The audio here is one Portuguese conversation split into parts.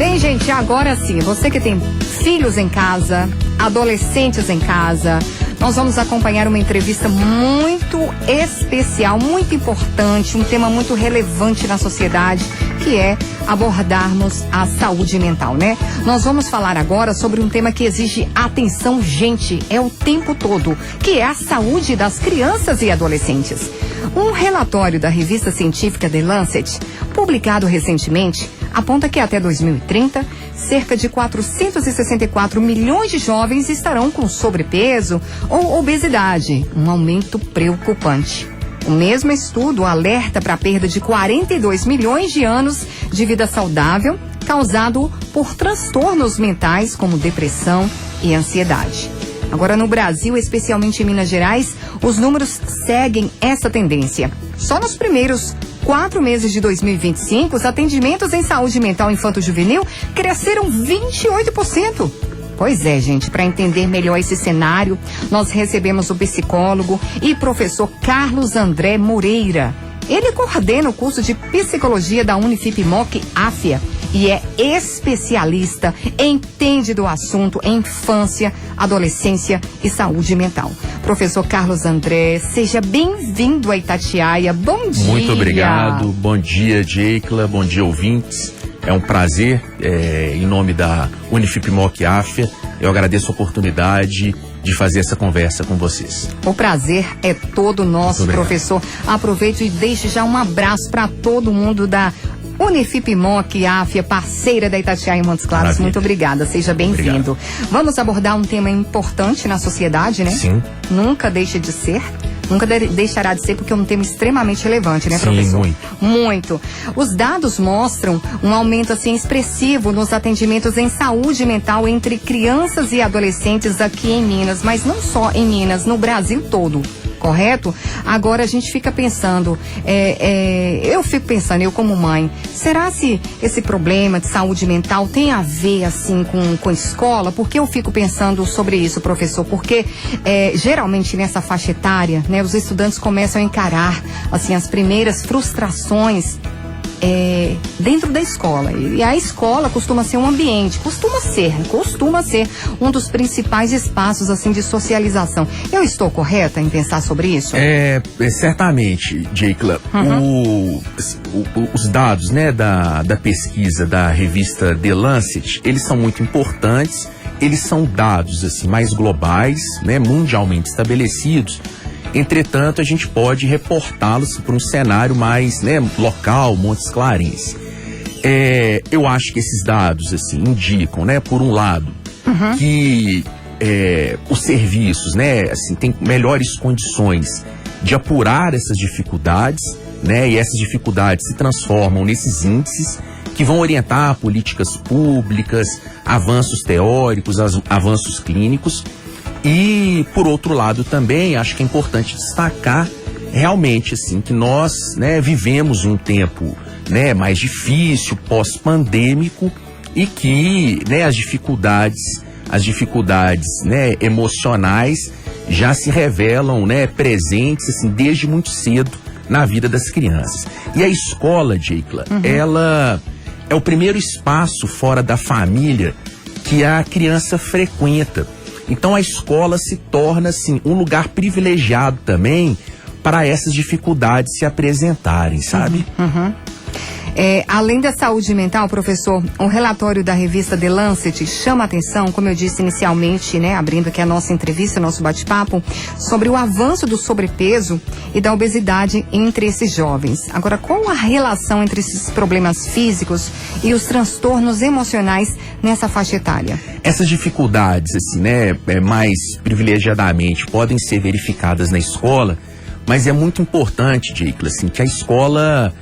Bem, gente, agora sim, você que tem filhos em casa, adolescentes em casa, nós vamos acompanhar uma entrevista muito especial, muito importante, um tema muito relevante na sociedade, que é abordarmos a saúde mental, né? Nós vamos falar agora sobre um tema que exige atenção, gente, é o tempo todo, que é a saúde das crianças e adolescentes. Um relatório da revista científica The Lancet, publicado recentemente, aponta que até 2030, cerca de 464 milhões de jovens estarão com sobrepeso ou obesidade, um aumento preocupante. O mesmo estudo alerta para a perda de 42 milhões de anos de vida saudável, causado por transtornos mentais como depressão e ansiedade. Agora, no Brasil, especialmente em Minas Gerais, os números seguem essa tendência. Só nos primeiros 4 meses de 2025, os atendimentos em saúde mental infanto-juvenil cresceram 28%. Pois é, gente, para entender melhor esse cenário, nós recebemos o psicólogo e professor Carlos André Moreira. Ele coordena o curso de psicologia da Unifipmoc Áfia e é especialista, entende do assunto infância, adolescência e saúde mental. Professor Carlos André, seja bem-vindo a Itatiaia. Bom dia. Muito obrigado. Bom dia, Jeikla. Bom dia, ouvintes. É um prazer, em nome da Unifipmoc Áfia, eu agradeço a oportunidade de fazer essa conversa com vocês. O prazer é todo nosso, professor. Aproveito e deixe já um abraço para todo mundo da Unifipmoc Áfia, parceira da Itatiaia em Montes Claros. Maravilha. Muito obrigada, seja bem-vindo. Vamos abordar um tema importante na sociedade, né? Sim. Nunca deixa de ser. Nunca deixará de ser, porque é um tema extremamente relevante, né, Sim, professor? Muito. Muito. Os dados mostram um aumento, assim, expressivo nos atendimentos em saúde mental entre crianças e adolescentes aqui em Minas, mas não só em Minas, no Brasil todo. Correto? Agora a gente fica pensando, eu fico pensando, eu como mãe, será se esse problema de saúde mental tem a ver, assim, com a escola? Por que eu fico pensando sobre isso, professor? Porque geralmente nessa faixa etária, né, os estudantes começam a encarar, assim, as primeiras frustrações dentro da escola. E a escola costuma ser um ambiente, costuma ser um dos principais espaços, assim, de socialização. Eu estou correta em pensar sobre isso? Certamente, Jeikla. Os dados, né, da pesquisa da revista The Lancet, eles são muito importantes, eles são dados, assim, mais globais, né, mundialmente estabelecidos. Entretanto, a gente pode reportá-los para um cenário mais, né, local, Montes Clarense. Eu acho que esses dados, assim, indicam, né, por um lado, que os serviços, né, assim, têm melhores condições de apurar essas dificuldades, né, e essas dificuldades se transformam nesses índices que vão orientar políticas públicas, avanços teóricos, avanços clínicos. E, por outro lado, também acho que é importante destacar realmente, assim, que nós, né, vivemos um tempo, né, mais difícil, pós-pandêmico, e que, né, as dificuldades, né, emocionais já se revelam, né, presentes, assim, desde muito cedo na vida das crianças. E a escola, Jeikla, ela é o primeiro espaço fora da família que a criança frequenta. Então a escola se torna, assim, um lugar privilegiado também para essas dificuldades se apresentarem, sabe? Além da saúde mental, professor, um relatório da revista The Lancet chama a atenção, como eu disse inicialmente, né, abrindo aqui a nossa entrevista, nosso bate-papo, sobre o avanço do sobrepeso e da obesidade entre esses jovens. Agora, qual a relação entre esses problemas físicos e os transtornos emocionais nessa faixa etária? Essas dificuldades, assim, né, mais privilegiadamente podem ser verificadas na escola, mas é muito importante, Jeikla, assim, que a escola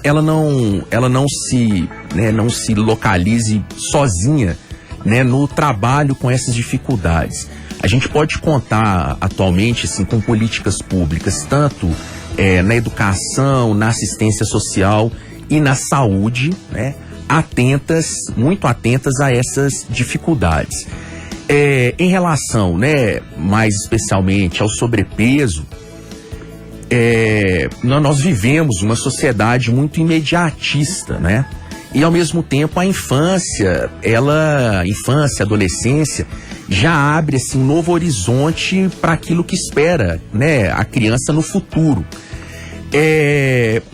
ela não se localize sozinha, né, no trabalho com essas dificuldades. A gente pode contar atualmente, assim, com políticas públicas, tanto na educação, na assistência social e na saúde, né, muito atentas a essas dificuldades. Em relação, né, mais especialmente ao sobrepeso, nós vivemos uma sociedade muito imediatista, né? E ao mesmo tempo a infância, adolescência, já abre assim um novo horizonte para aquilo que espera, né, a criança no futuro.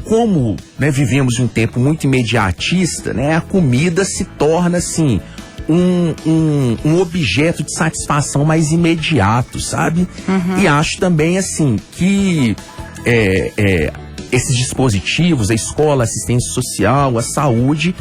Como, né, vivemos um tempo muito imediatista, né, a comida se torna assim um objeto de satisfação mais imediato, sabe? E acho também assim que esses dispositivos, a escola, a assistência social, a saúde,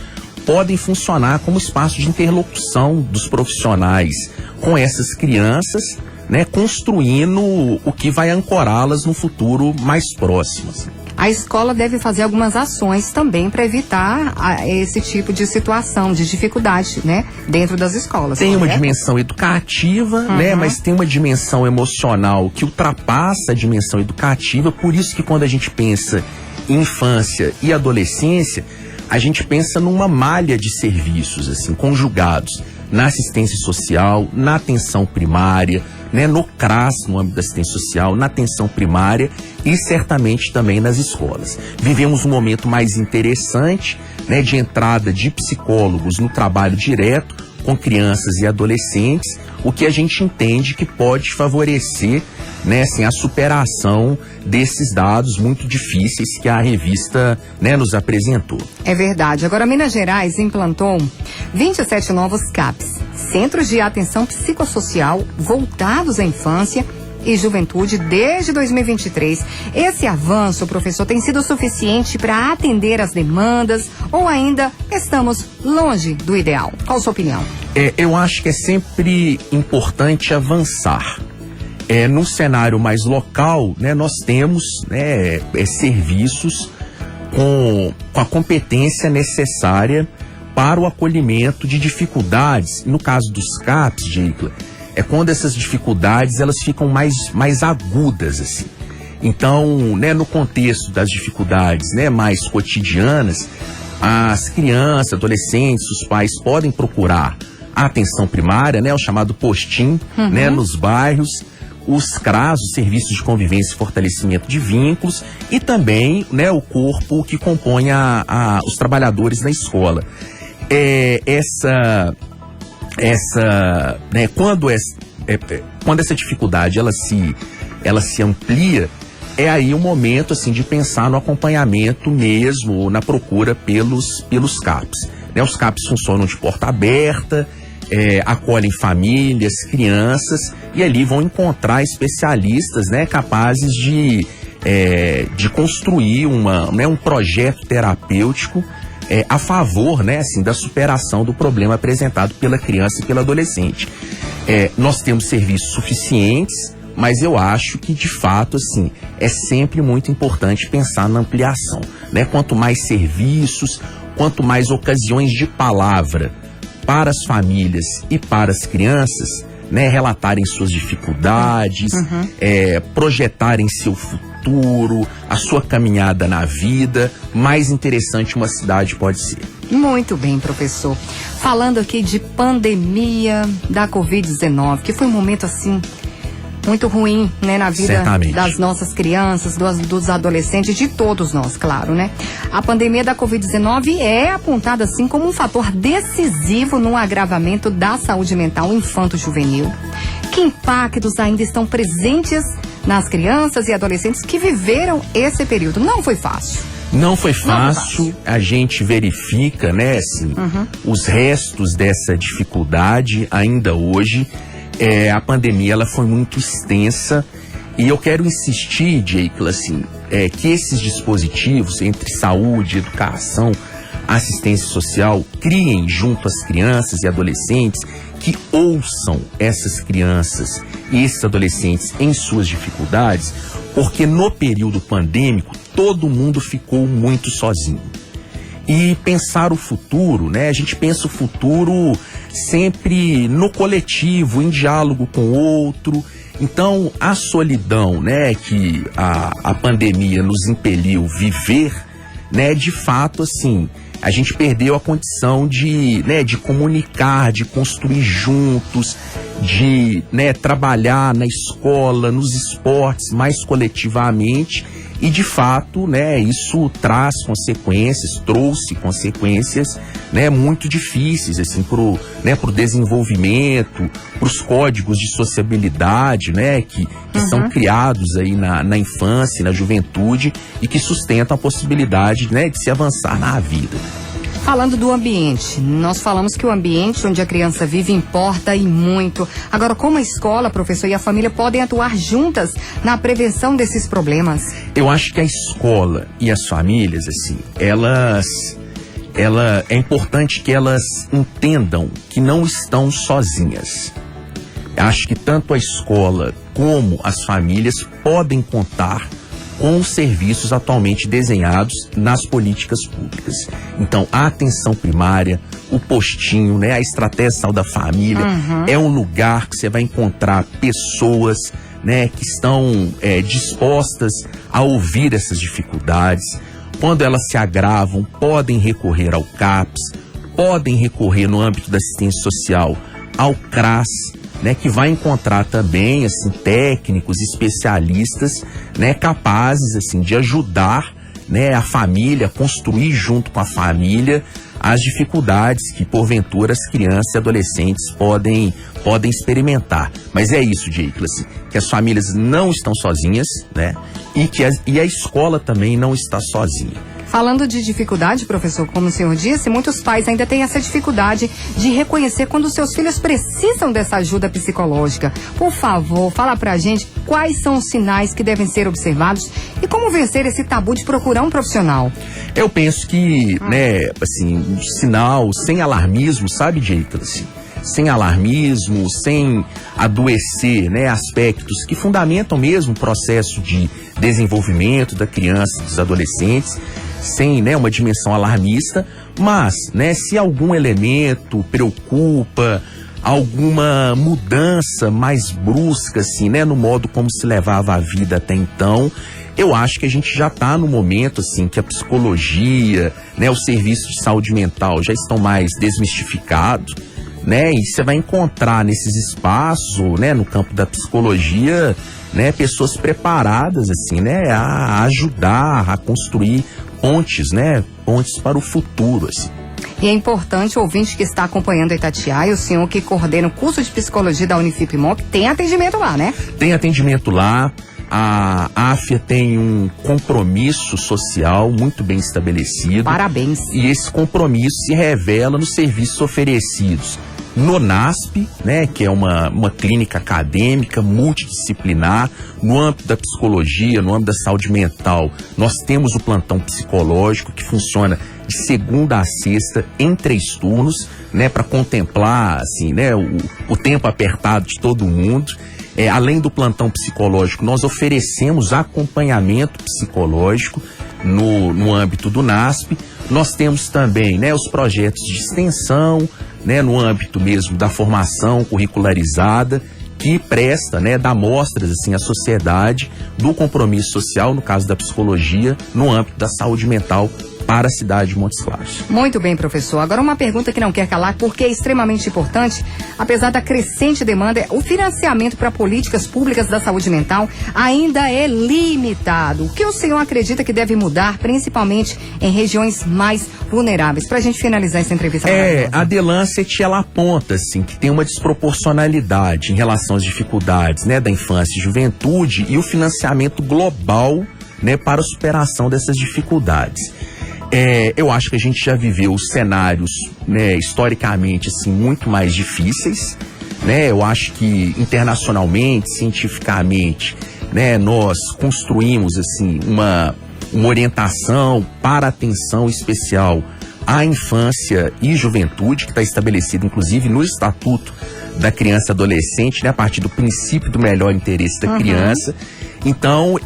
podem funcionar como espaço de interlocução dos profissionais com essas crianças, né, construindo o que vai ancorá-las no futuro mais próximo. Assim. A escola deve fazer algumas ações também para evitar esse tipo de situação, de dificuldade, né, dentro das escolas. Tem uma dimensão educativa, né, mas tem uma dimensão emocional que ultrapassa a dimensão educativa, por isso que quando a gente pensa em infância e adolescência, a gente pensa numa malha de serviços, assim, conjugados na assistência social, na atenção primária, né, no CRAS, no âmbito da assistência social, na atenção primária e certamente também nas escolas. Vivemos um momento mais interessante, né, de entrada de psicólogos no trabalho direto com crianças e adolescentes, o que a gente entende que pode favorecer, né, assim, a superação desses dados muito difíceis que a revista, né, nos apresentou. É verdade. Agora, Minas Gerais implantou 27 novos CAPs, Centros de Atenção Psicossocial voltados à infância e juventude desde 2023. Esse avanço, professor, tem sido suficiente para atender as demandas ou ainda estamos longe do ideal? Qual a sua opinião? Eu acho que é sempre importante avançar. Num cenário mais local, né, nós temos, né, serviços com a competência necessária para o acolhimento de dificuldades. No caso dos CAPs, Jeikla, quando essas dificuldades elas ficam mais agudas, assim. Então, né, no contexto das dificuldades, né, mais cotidianas, as crianças, adolescentes, os pais podem procurar a atenção primária, né, o chamado postim, né, nos bairros, os CRAS, os Serviços de Convivência e Fortalecimento de Vínculos, e também, né, o corpo que compõe os trabalhadores da escola. Né, quando essa dificuldade ela se amplia, é aí o momento assim de pensar no acompanhamento mesmo, na procura pelos CAPs. Né, os CAPs funcionam de porta aberta, acolhem famílias, crianças, e ali vão encontrar especialistas, né, capazes de construir um projeto terapêutico a favor, né, assim, da superação do problema apresentado pela criança e pelo adolescente. Nós temos serviços suficientes, mas eu acho que, de fato, assim, é sempre muito importante pensar na ampliação, né? Quanto mais serviços, quanto mais ocasiões de palavra para as famílias e para as crianças, né, relatarem suas dificuldades, projetarem seu futuro, a sua caminhada na vida, mais interessante uma cidade pode ser. Muito bem, professor. Falando aqui de pandemia da Covid-19, que foi um momento assim muito ruim, né, na vida Certamente. Das nossas crianças, dos adolescentes, de todos nós, claro, né? A pandemia da Covid-19 é apontada assim como um fator decisivo no agravamento da saúde mental infanto-juvenil. Que impactos ainda estão presentes nas crianças e adolescentes que viveram esse período? Não foi fácil. Não foi fácil, a gente verifica, né, assim, os restos dessa dificuldade ainda hoje. A pandemia ela foi muito extensa e eu quero insistir, Jeikla, assim, que esses dispositivos entre saúde, educação, assistência social criem junto às crianças e adolescentes, que ouçam essas crianças e esses adolescentes em suas dificuldades, porque no período pandêmico todo mundo ficou muito sozinho. E pensar o futuro, né? A gente pensa o futuro sempre no coletivo, em diálogo com o outro. Então, a solidão, né, que a pandemia nos impeliu viver, né, de fato, assim, a gente perdeu a condição de comunicar, de construir juntos, de, né, trabalhar na escola, nos esportes mais coletivamente. E de fato, né, isso trouxe consequências, né, muito difíceis, assim, pro desenvolvimento, pros códigos de sociabilidade, né, que são criados aí na infância, na juventude e que sustentam a possibilidade, né, de se avançar na vida. Falando do ambiente, nós falamos que o ambiente onde a criança vive importa e muito. Agora, como a escola, professor, e a família podem atuar juntas na prevenção desses problemas? Eu acho que a escola e as famílias, assim, é importante que elas entendam que não estão sozinhas. Acho que tanto a escola como as famílias podem contar com os serviços atualmente desenhados nas políticas públicas. Então, a atenção primária, o postinho, né, a estratégia de saúde da família, é um lugar que você vai encontrar pessoas, né, que estão dispostas a ouvir essas dificuldades. Quando elas se agravam, podem recorrer ao CAPS, podem recorrer no âmbito da assistência social ao CRAS, né, que vai encontrar também, assim, técnicos, especialistas, né, capazes, assim, de ajudar, né, a família, a construir junto com a família as dificuldades que, porventura, as crianças e adolescentes podem experimentar. Mas é isso, Jake, assim, que as famílias não estão sozinhas, né, e a escola também não está sozinha. Falando de dificuldade, professor, como o senhor disse, muitos pais ainda têm essa dificuldade de reconhecer quando seus filhos precisam dessa ajuda psicológica. Por favor, fala pra gente quais são os sinais que devem ser observados e como vencer esse tabu de procurar um profissional. Eu penso que, né, assim, um sinal sem alarmismo, sabe, Jake, assim, sem alarmismo, sem adoecer, né, aspectos que fundamentam mesmo o processo de desenvolvimento da criança e dos adolescentes, sem, né, uma dimensão alarmista, mas, né, se algum elemento preocupa, alguma mudança mais brusca, assim, né, no modo como se levava a vida até então, eu acho que a gente já está no momento, assim, que a psicologia, né, os serviços de saúde mental já estão mais desmistificados, né, e você vai encontrar nesses espaços, né, no campo da psicologia, né, pessoas preparadas, assim, né, a ajudar, a construir pontes, né, pontes para o futuro, assim. E é importante o ouvinte que está acompanhando a Itatiaia, o senhor que coordena o curso de psicologia da Unifip-Moc, tem atendimento lá, né? Tem atendimento lá. A AFIA tem um compromisso social muito bem estabelecido. Parabéns. E esse compromisso se revela nos serviços oferecidos no NASP, né, que é uma clínica acadêmica multidisciplinar. No âmbito da psicologia, no âmbito da saúde mental, nós temos o plantão psicológico que funciona de segunda a sexta em 3 turnos, né, para contemplar, assim, né, o tempo apertado de todo mundo. Além do plantão psicológico, nós oferecemos acompanhamento psicológico no âmbito do NASP. Nós temos também, né, os projetos de extensão, né, no âmbito mesmo da formação curricularizada, que presta, né, dá mostras, assim, à sociedade do compromisso social, no caso da psicologia, no âmbito da saúde mental para a cidade de Montes Claros. Muito bem, professor. Agora uma pergunta que não quer calar, porque é extremamente importante, apesar da crescente demanda, o financiamento para políticas públicas da saúde mental ainda é limitado. O que o senhor acredita que deve mudar, principalmente em regiões mais vulneráveis? Para a gente finalizar essa entrevista. A The Lancet, ela aponta, assim, que tem uma desproporcionalidade em relação às dificuldades, né, da infância e juventude e o financiamento global, né, para a superação dessas dificuldades. Eu acho que a gente já viveu cenários, né, historicamente, assim, muito mais difíceis, né? Eu acho que internacionalmente, cientificamente, né, nós construímos, assim, uma orientação para atenção especial à infância e juventude, que está estabelecida, inclusive, no Estatuto da Criança e Adolescente, né, a partir do princípio do melhor interesse da criança. Então,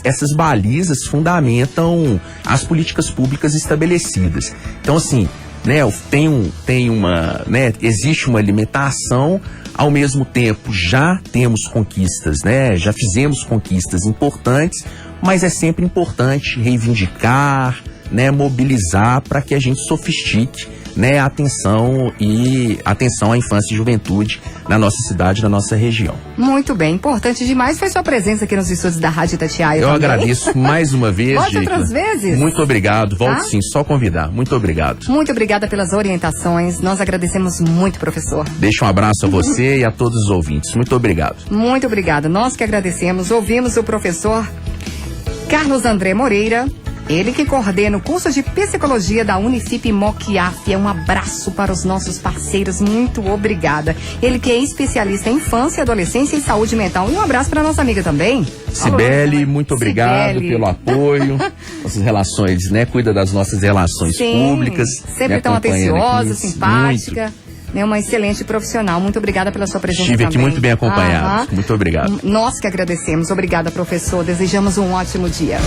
essas balizas fundamentam as políticas públicas estabelecidas. Então, assim, né, existe uma limitação, ao mesmo tempo já temos conquistas, né, já fizemos conquistas importantes, mas é sempre importante reivindicar, né, mobilizar para que a gente sofistique né, atenção à infância e juventude na nossa cidade, na nossa região. Muito bem, importante demais foi sua presença aqui nos estúdios da Rádio Itatiaia. Eu também. agradeço mais uma vez, Volte Jeicla. outras vezes. Muito obrigado, volto Tá? sim, só convidar. Muito obrigado. Muito obrigada pelas orientações, nós agradecemos muito, professor. Deixo um abraço a você e a todos os ouvintes. Muito obrigado. Muito obrigada, nós que agradecemos. Ouvimos o professor Carlos André Moreira, ele que coordena o curso de psicologia da Unifip Moquiaf. Um abraço para os nossos parceiros, muito obrigada. Ele que é especialista em infância, adolescência e saúde mental. E um abraço para nossa amiga também. Cibele, muito obrigado Cibele. pelo apoio. Nossas relações, né? Cuida das nossas relações públicas. Sempre me tão acompanhando atenciosa, aqui. simpática. Muito. Né, uma excelente profissional. Muito obrigada pela sua presença Estive aqui também. muito bem acompanhado. Aham. Muito obrigado. Nós que agradecemos. Obrigada, professor. Desejamos um ótimo dia.